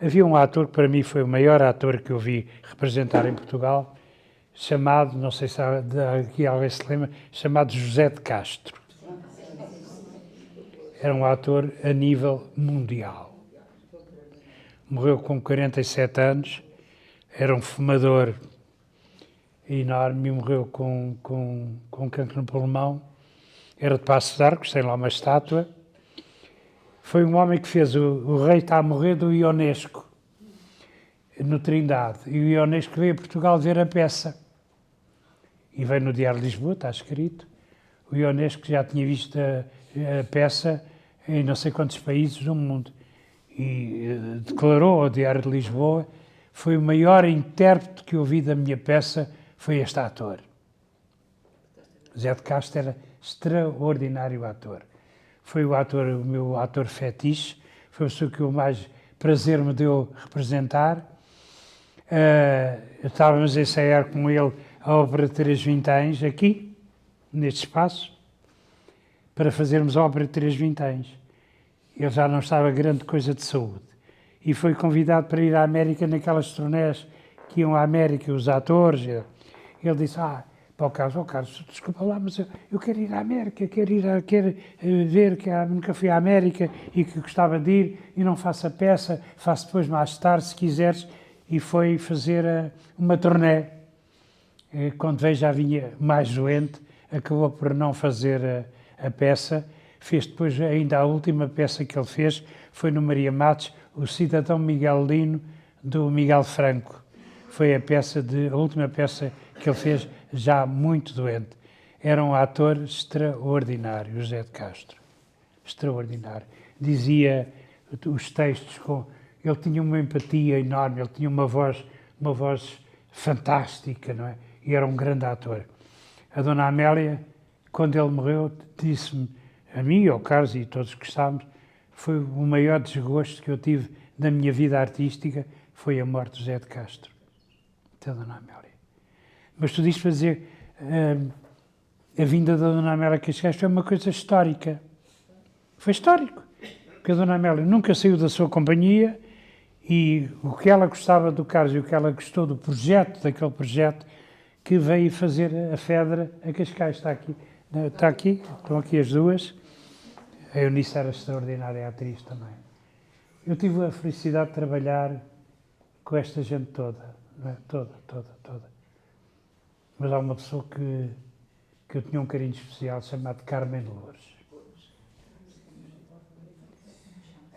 Havia um ator que para mim foi o maior ator que eu vi representar em Portugal, chamado, não sei se aqui alguém se lembra, chamado José de Castro. Era um ator a nível mundial. Morreu com 47 anos, era um fumador enorme e morreu com cancro no pulmão. Era de Paços de Arcos, tem lá uma estátua. Foi um homem que fez o Rei Está a Morrer do Ionesco, no Trindade. E o Ionesco veio a Portugal ver a peça. E veio no Diário de Lisboa, está escrito. O Ionesco já tinha visto a peça em não sei quantos países do mundo. E declarou ao Diário de Lisboa: foi o maior intérprete que eu vi da minha peça, foi este ator. José de Castro era extraordinário ator. Foi o meu ator fetiche, foi a pessoa que o mais prazer me deu representar. Estávamos a ensaiar com ele a ópera Três Vinténs, aqui, neste espaço, para fazermos a ópera Três Vinténs. Ele já não estava grande coisa de saúde. E foi convidado para ir à América naquelas turnés que iam à América, os atores. Ele disse: para o Carlos, desculpa lá, mas eu quero ir à América, quero ver que nunca fui à América e que gostava de ir e não faço a peça, faço depois mais tarde, se quiseres. E foi fazer uma turnê. Quando veio já vinha mais doente, acabou por não fazer a peça. Fez depois, ainda a última peça que ele fez, foi no Maria Matos, o Cidadão Miguelino, do Miguel Franco. Foi a última peça que ele fez, já muito doente. Era um ator extraordinário, José de Castro. Extraordinário. Dizia os textos ele tinha uma empatia enorme, ele tinha uma voz fantástica, não é? E era um grande ator. A Dona Amélia, quando ele morreu, disse-me, a mim, ao Carlos e todos que estávamos, foi o maior desgosto que eu tive da minha vida artística, foi a morte de José de Castro, da Dona Amélia. Mas tu dizes para dizer, a vinda da Dona Amélia Cascais foi uma coisa histórica. Foi histórico, porque a Dona Amélia nunca saiu da sua companhia e o que ela gostava do Carlos e o que ela gostou do projeto, daquele projeto, que veio fazer a Fedra a Cascais. Está aqui, estão aqui as duas. A Eunice era extraordinária atriz também. Eu tive a felicidade de trabalhar com esta gente toda, não é? Toda. Mas há uma pessoa que eu tinha um carinho especial, chamada Carmen de Loures.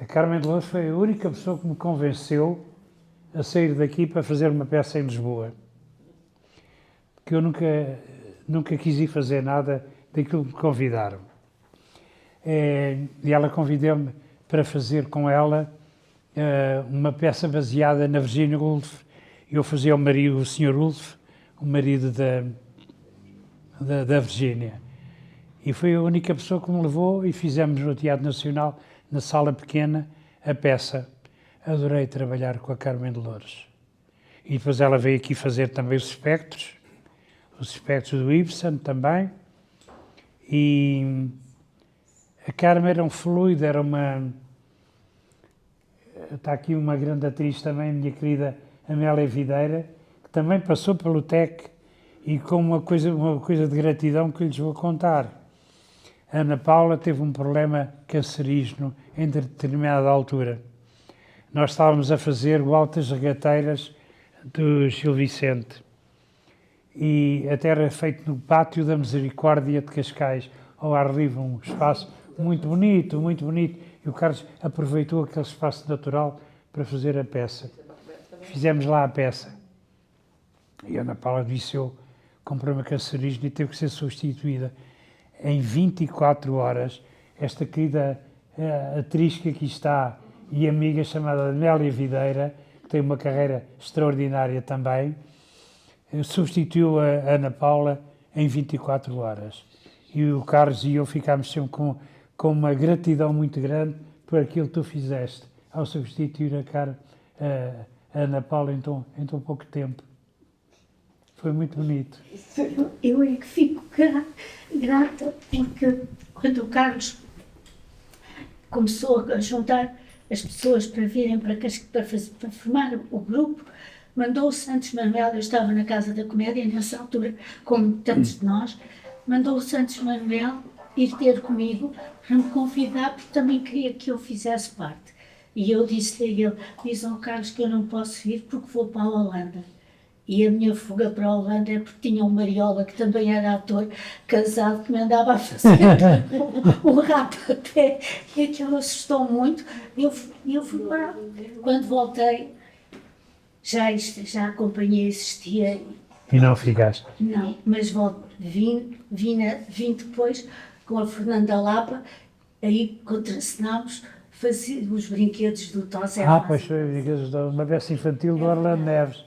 A Carmen de Loures foi a única pessoa que me convenceu a sair daqui para fazer uma peça em Lisboa. Porque eu nunca quis ir fazer nada daquilo que me convidaram. E ela convidou-me para fazer com ela uma peça baseada na Virginia Woolf. Eu fazia o Sr. Woolf, o marido da Virginia. E foi a única pessoa que me levou e fizemos no Teatro Nacional, na sala pequena, a peça. Adorei trabalhar com a Carmen de Loures. E depois ela veio aqui fazer também os espectros do Ibsen também. E a Carmen era um fluido, Está aqui uma grande atriz também, minha querida Amélia Videira, que também passou pelo TEC e com uma coisa de gratidão que lhes vou contar. A Ana Paula teve um problema cancerígeno em determinada altura. Nós estávamos a fazer o Altas Regateiras do Gil Vicente e até era feito no Pátio da Misericórdia de Cascais, ao ar livre, um espaço muito bonito, e o Carlos aproveitou aquele espaço natural para fazer a peça. Fizemos lá a peça. E a Ana Paula viciou com problema cancerígeno e teve que ser substituída. Em 24 horas, esta querida atriz que aqui está e amiga chamada Amélia Videira, que tem uma carreira extraordinária também, substituiu a Ana Paula em 24 horas. E o Carlos e eu ficámos sempre com uma gratidão muito grande por aquilo que tu fizeste, ao substituir a Ana Paula em tão pouco tempo. Foi muito bonito. Eu é que fico grata, porque quando o Carlos começou a juntar as pessoas para virem para formar o grupo, mandou o Santos Manuel, eu estava na Casa da Comédia nessa altura, como tantos de nós, mandou o Santos Manuel ir ter comigo para me convidar, porque também queria que eu fizesse parte. E eu disse-lhe a ele, diz ao Carlos que eu não posso ir porque vou para a Holanda. E a minha fuga para a Holanda é porque tinha um Mariola, que também era ator, casado, que me andava a fazer o rapapé, e aquilo assustou muito. Eu fui para. Quando voltei, já a companhia existia. E não ficaste? Não, mas vim depois com a Fernanda Lapa, aí contracenámos, fazia os brinquedos do Tosé. Pois foi, uma peça infantil do Orlando Neves.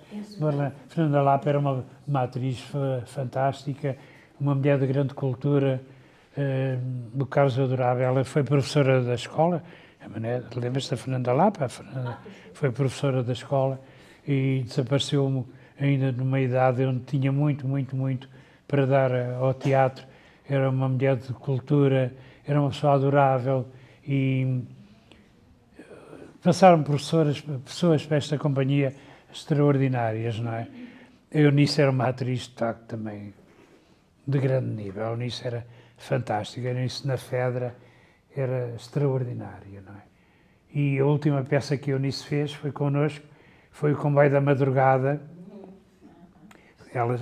Fernanda Lapa era uma atriz fantástica, uma mulher de grande cultura, o Carlos adorava. Ela foi professora da escola, lembras-te da Fernanda Lapa? A Fernanda foi professora da escola e desapareceu ainda numa idade onde tinha muito para dar ao teatro. Era uma mulher de cultura, era uma pessoa adorável e passaram pessoas para esta companhia extraordinárias, não é? A Eunice era uma atriz, de facto, também de grande nível. A Eunice era fantástica. A Eunice na Fedra era extraordinária, não é? E a última peça que a Eunice fez foi connosco, foi o Comboio da Madrugada. Ela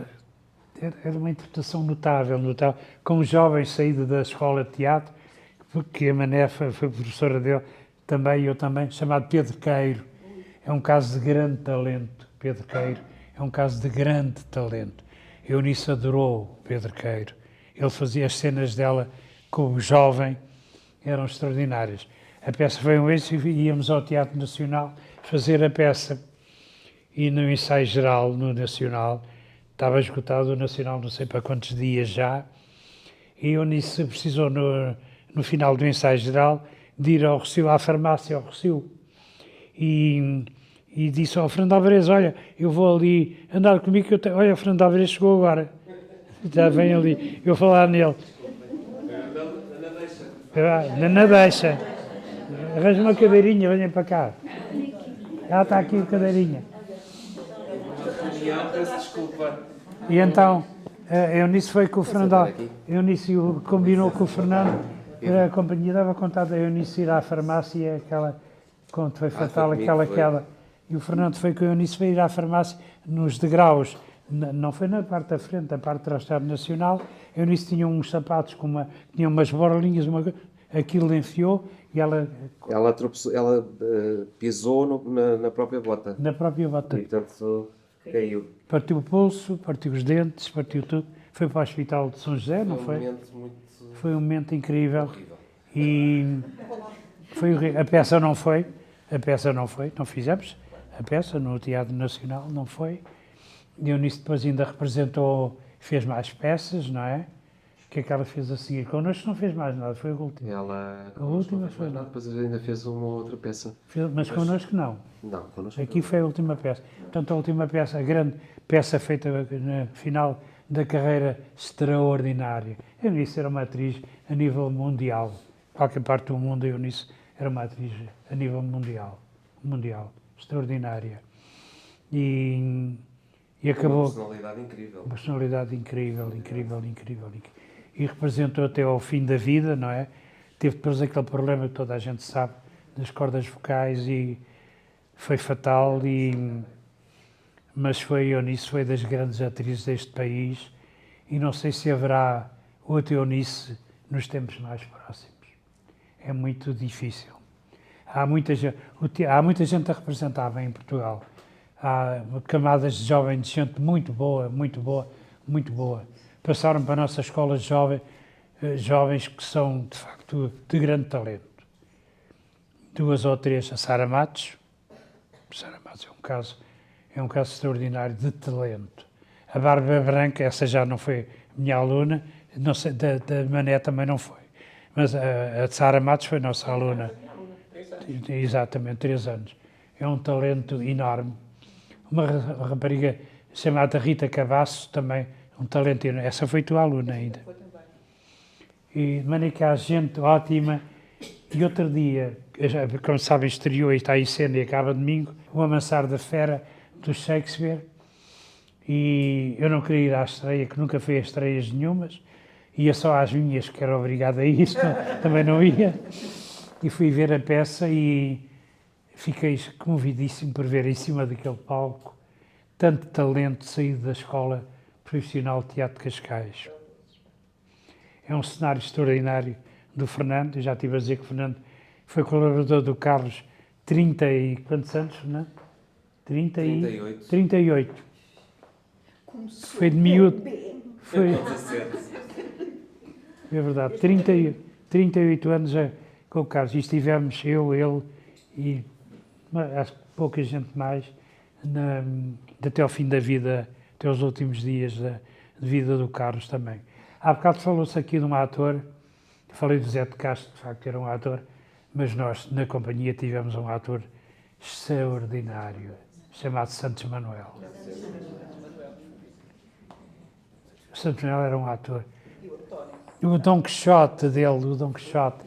era uma interpretação notável, com um jovem saído da escola de teatro, porque a Mané foi professora dele, também, eu também, chamado Pedro Queiro. É um caso de grande talento, Pedro Queiro. É um caso de grande talento. Eunice adorou Pedro Queiro. Ele fazia as cenas dela com o jovem, eram extraordinárias. A peça foi um êxito e íamos ao Teatro Nacional fazer a peça. E no ensaio geral, no Nacional, estava esgotado o Nacional não sei para quantos dias já, e Eunice precisou, no final do ensaio geral, de ir ao Rossio, à farmácia ao Rossio, e disse ao Fernando Alvarez, olha, eu vou ali andar comigo, olha, o Fernando Alvarez chegou agora, já vem ali, eu vou falar nele. Na deixa. Arranja uma cadeirinha, venha para cá. Ela está aqui a cadeirinha. Peço desculpa. E então, a Eunice foi com o Fernando, a Eunice combinou com o Fernando, a companhia dava conta da Eunice ir à farmácia, aquela, quando foi fatal, aquela queda. E o Fernando foi com a Eunice para ir à farmácia, nos degraus, não foi na parte da frente, na parte do Estado Nacional. A Eunice tinha uns sapatos, tinha umas borlinhas, aquilo enfiou e ela pisou na própria bota. Na própria bota. E, portanto, caiu. Partiu o pulso, partiu os dentes, partiu tudo. Foi para o Hospital de São José, não foi? Foi um momento incrível. Horrível. E foi horrível. A peça não foi, não fizemos a peça no Teatro Nacional, não foi. E a Eunice depois ainda representou, fez mais peças, não é? O que é que ela fez a seguir? Connosco não fez mais nada, foi a última. A última foi nada, depois ainda fez uma outra peça. Mas connosco não. Não, connosco Aqui foi a última peça. Portanto, a última peça, a grande peça feita no final da carreira extraordinária. A Eunice era uma atriz a nível mundial. Qualquer parte do mundo, a Eunice era uma atriz a nível mundial. Extraordinária. E acabou... Uma personalidade incrível. Uma personalidade incrível. E representou até ao fim da vida, não é? Teve depois aquele problema que toda a gente sabe, das cordas vocais, e foi fatal, mas a Eunice foi das grandes atrizes deste país, e não sei se haverá outra Eunice nos tempos mais próximos. É muito difícil. Há muita gente a representar bem em Portugal. Há camadas de jovens, de gente muito boa. Passaram para a nossa escola de jovens que são, de facto, de grande talento. 2 ou 3, a Sara Matos. Sara Matos é um caso extraordinário de talento. A Bárbara Branca, essa já não foi minha aluna, não sei, da Mané também não foi. Mas a Sara Matos foi nossa aluna. Exatamente, 3 anos. É um talento enorme. Uma rapariga chamada Rita Cavasso, também um talento enorme. Essa foi tua aluna ainda. E de maneira que há gente ótima E outro dia, como sabem, estreou e está em cena e acaba domingo, O Amansar da Fera, do Shakespeare. E eu não queria ir à estreia, que nunca fui a estreias nenhumas. Ia só às minhas, que era obrigado a ir, também não ia. E fui ver a peça e fiquei comovidíssimo por ver em cima daquele palco tanto talento saído da Escola Profissional de Teatro de Cascais. É um cenário extraordinário do Fernando. Eu já estive a dizer que o Fernando foi colaborador do Carlos 30 e quantos anos, Fernando? 38. 38. Foi de miúdo. Foi, 17. é verdade, 38 anos com o Carlos. E estivemos, eu, ele e acho que pouca gente mais, até ao fim da vida, até os últimos dias de vida do Carlos também. Há bocado falou-se aqui de um ator, falei do Zé de Castro, de facto era um ator, mas nós na companhia tivemos um ator extraordinário, chamado Santos Manuel. O Santos Manuel era um ator. O Dom Quixote dele, o Dom Quixote,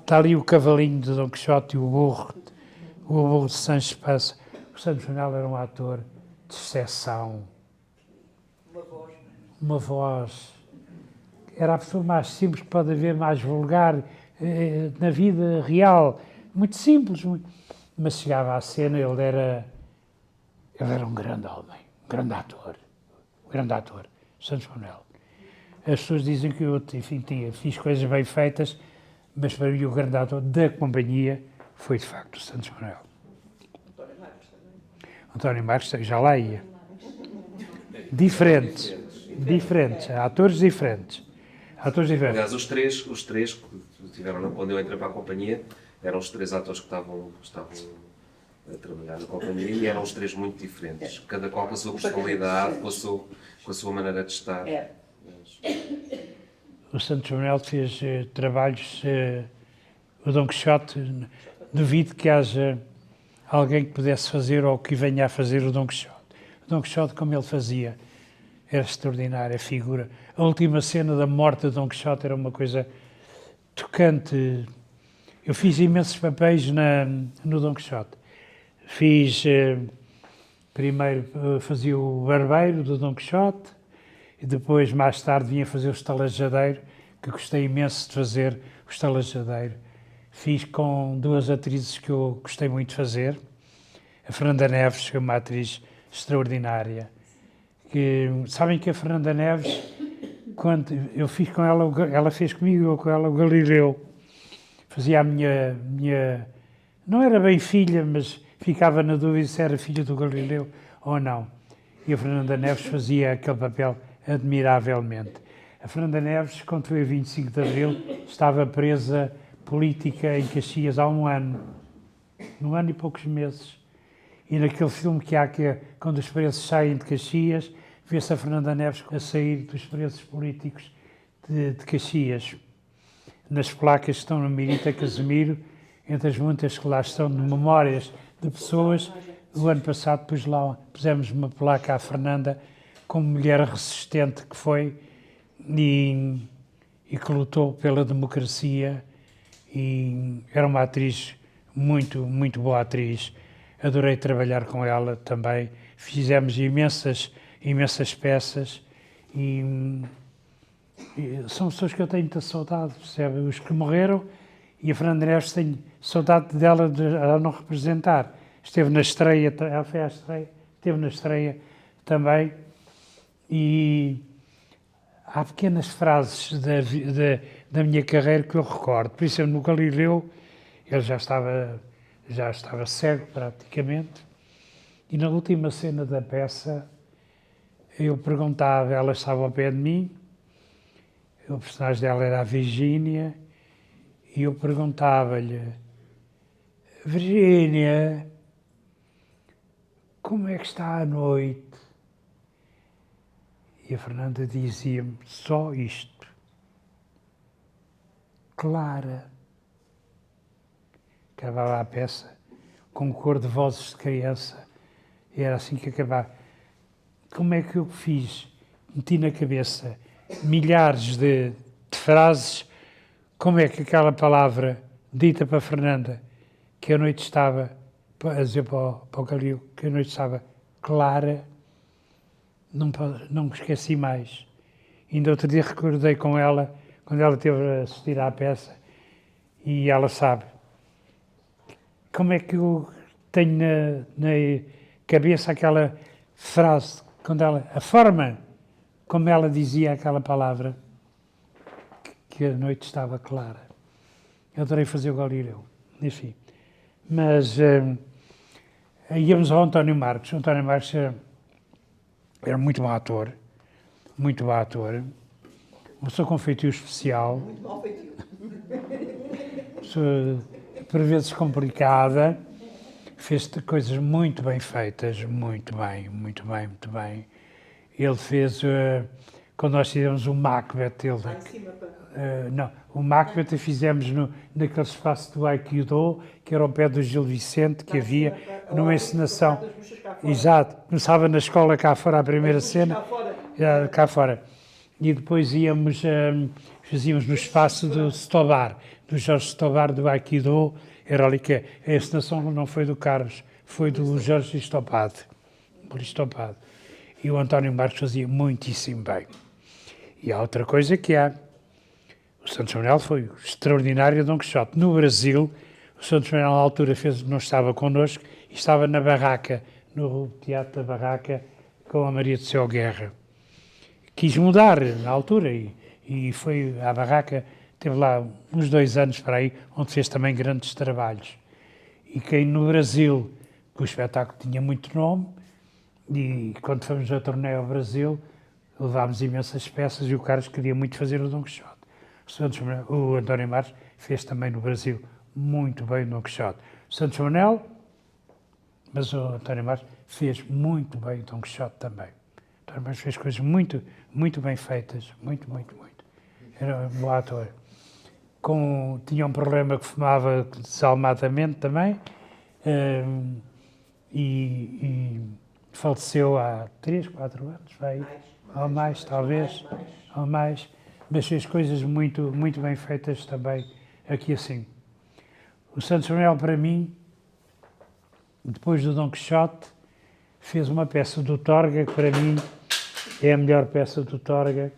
está ali o cavalinho do Dom Quixote e o burro de Sancho Panza. O Santos Manuel era um ator de exceção. Uma voz. Era a pessoa mais simples que pode haver, mais vulgar na vida real. Muito simples, mas chegava à cena, ele era um grande homem, um grande ator, Santos Manuel. As pessoas dizem que eu, enfim, fiz coisas bem feitas, mas para mim o grande ator da companhia foi de facto o Santos Manuel. António Marcos já lá ia. Diferentes, atores diferentes. Aliás, os três que tiveram, quando eu entrei para a companhia, eram os três atores que estavam a trabalhar na companhia e eram os três muito diferentes. Cada qual com a sua personalidade, com a sua maneira de estar. O Santos Manuel fez trabalhos, o Dom Quixote, duvido que haja alguém que pudesse fazer ou que venha a fazer o Dom Quixote. O Dom Quixote, como ele fazia, era extraordinária a figura. A última cena da morte de Dom Quixote era uma coisa tocante. Eu fiz imensos papéis no Dom Quixote. Fiz, primeiro fazia o barbeiro do Dom Quixote e depois, mais tarde, vinha fazer o estalajadeiro, que gostei imenso de fazer o estalajadeiro. Fiz com duas atrizes que eu gostei muito de fazer. A Fernanda Neves, que é uma atriz extraordinária. Sabem que a Fernanda Neves, quando eu fiz com ela, ela fez comigo, eu com ela, o Galileu. Fazia a minha... Não era bem filha, mas ficava na dúvida se era filha do Galileu ou não. E a Fernanda Neves fazia aquele papel admiravelmente. A Fernanda Neves, quando foi a 25 de Abril, estava presa política em Caxias há um ano e poucos meses. E naquele filme que há, que é quando os presos saem de Caxias, vê-se a Fernanda Neves a sair dos presos políticos de Caxias. Nas placas que estão no Mirita Casemiro, entre as muitas que lá estão de memórias de pessoas, o ano passado pusemos uma placa à Fernanda como mulher resistente que foi e que lutou pela democracia e era uma atriz muito, muito boa atriz. Adorei trabalhar com ela também. Fizemos imensas peças e são pessoas que eu tenho muita saudade, percebe? Os que morreram, e a Fernanda Neves tenho saudade dela de ela não representar. Esteve na estreia, ela foi à estreia, esteve na estreia também, e há pequenas frases da minha carreira que eu recordo. Por exemplo, no Galileu, ele já estava cego praticamente, e na última cena da peça eu perguntava, ela estava ao pé de mim, o personagem dela era a Virgínia, e eu perguntava-lhe: Virgínia, como é que está a noite? E a Fernanda dizia-me só isto: clara. Acabava a peça com um cor de vozes de criança, e era assim que acabava. Como é que eu fiz? Meti na cabeça milhares de frases. Como é que aquela palavra dita para a Fernanda que a noite estava, a dizer para o Galil que a noite estava clara, não me esqueci mais. Ainda outro dia recordei com ela, quando ela esteve a assistir à peça, e ela sabe como é que eu tenho na cabeça aquela frase, a forma como ela dizia aquela palavra, que a noite estava clara. Eu adorei fazer o Galileu, enfim. Mas íamos ao António Marcos. O António Marcos era muito bom ator, uma pessoa com feitio especial, Muito mal feitio. pessoa por vezes complicada, fez coisas muito bem feitas, muito bem. Ele fez, quando nós fizemos o Macbeth, Lá em cima, pá. não, o Macbeth fizemos naquele espaço do Aikido, que era ao pé do Gil Vicente, que Lá em havia cima, pá. numa Lá, encenação. das buchas cá fora. Exato, começava na escola cá fora a primeira As buchas cena, cá fora. cá fora. E depois fazíamos no espaço do Stobar, do Jorge Stobar, do Aikido, era ali que a encenação não foi do Carlos, foi do Jorge Estopado. E o António Marcos fazia muitíssimo bem. E há outra coisa que há. O Santos Manuel foi o extraordinário Dom Quixote. No Brasil, o Santos Manuel, na altura, não estava connosco, e estava na barraca, no Teatro da Barraca, com a Maria do Céu Guerra. Quis mudar, na altura, e foi à barraca, teve lá uns 2 anos para aí, onde fez também grandes trabalhos. E quem no Brasil, que o espetáculo tinha muito nome, e quando fomos a turnê ao Brasil, levámos imensas peças e o Carlos queria muito fazer o Dom Quixote. O António Marcos fez também no Brasil muito bem o Dom Quixote. O Santos Manuel, mas o António Marcos fez muito bem o Dom Quixote também. O António Marcos fez coisas muito bem feitas, muito. Era um bom ator. Tinha um problema que fumava desalmadamente também, e faleceu há 3, 4 anos, vai, ou mais, talvez, ou mais, mas fez coisas muito bem feitas também, aqui assim. O Santos Manuel, para mim, depois do Dom Quixote, fez uma peça do Torga, que para mim é a melhor peça do Torga,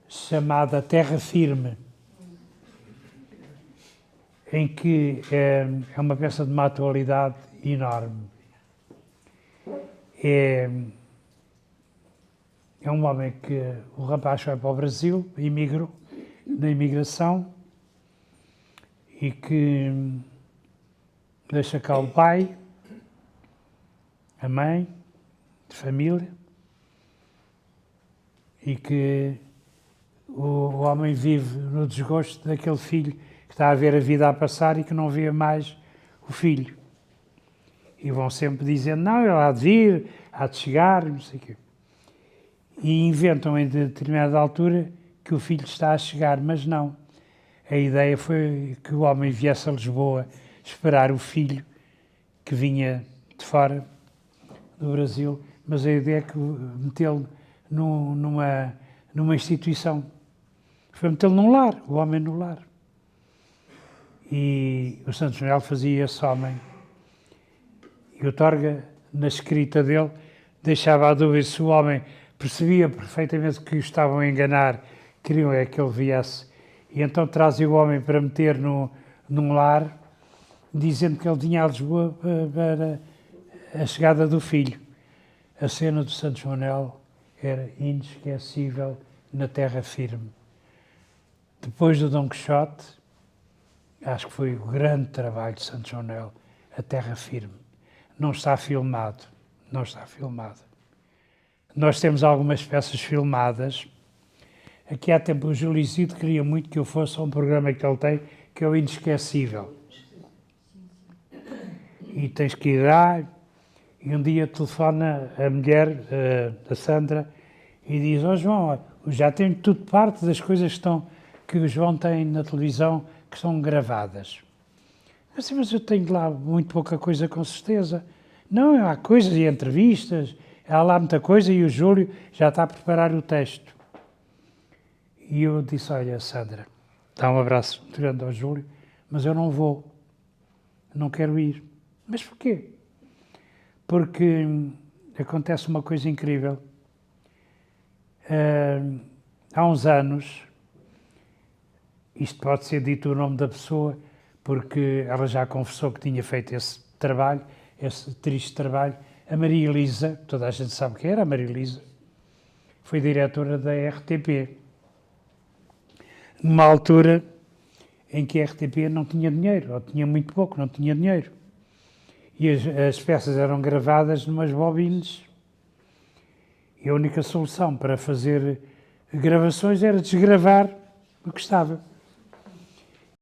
chamada Terra Firme, em que é uma peça de uma atualidade enorme. É um homem que o rapaz vai para o Brasil, imigrou, na imigração, e que deixa cá o pai, a mãe, de família, e que o homem vive no desgosto daquele filho que está a ver a vida a passar e que não vê mais o filho. E vão sempre dizendo, não, ele há de vir, há de chegar, não sei o quê. E inventam em determinada altura que o filho está a chegar, mas não. A ideia foi que o homem viesse a Lisboa esperar o filho que vinha de fora do Brasil, mas a ideia é que metê-lo numa instituição. Foi metê-lo num lar, o homem no lar. E o Santos Manuel fazia esse homem. E o Torga, na escrita dele, deixava a dúvida se o homem percebia perfeitamente que o estavam a enganar, queriam é que ele viesse. E então trazia o homem para meter num lar, dizendo que ele vinha a Lisboa para a chegada do filho. A cena do Santos Manuel era inesquecível na Terra Firme. Depois do Dom Quixote, acho que foi o grande trabalho de Santos Manuel, a Terra Firme. Não está filmado. Nós temos algumas peças filmadas. Aqui há tempo o Júlio Isidro queria muito que eu fosse a um programa que ele tem, que é o Inesquecível. E tens que ir lá, e um dia telefona a mulher, a Sandra, e diz, João, já tenho tudo parte das coisas que o João tem na televisão, que estão gravadas. Mas eu tenho lá muito pouca coisa, com certeza. Não, há coisas e entrevistas, há lá muita coisa, e o Júlio já está a preparar o texto. E eu disse, olha, Sandra, Dá um abraço muito grande ao Júlio, mas eu não vou. Não quero ir. Mas porquê? Porque acontece uma coisa incrível. Há uns anos, isto pode ser dito o nome da pessoa, porque ela já confessou que tinha feito esse trabalho, esse triste trabalho. A Maria Elisa, toda a gente sabe quem era a Maria Elisa, foi diretora da RTP. Numa altura em que a RTP não tinha dinheiro, ou tinha muito pouco, não tinha dinheiro. E as peças eram gravadas numas bobines. E a única solução para fazer gravações era desgravar o que estava.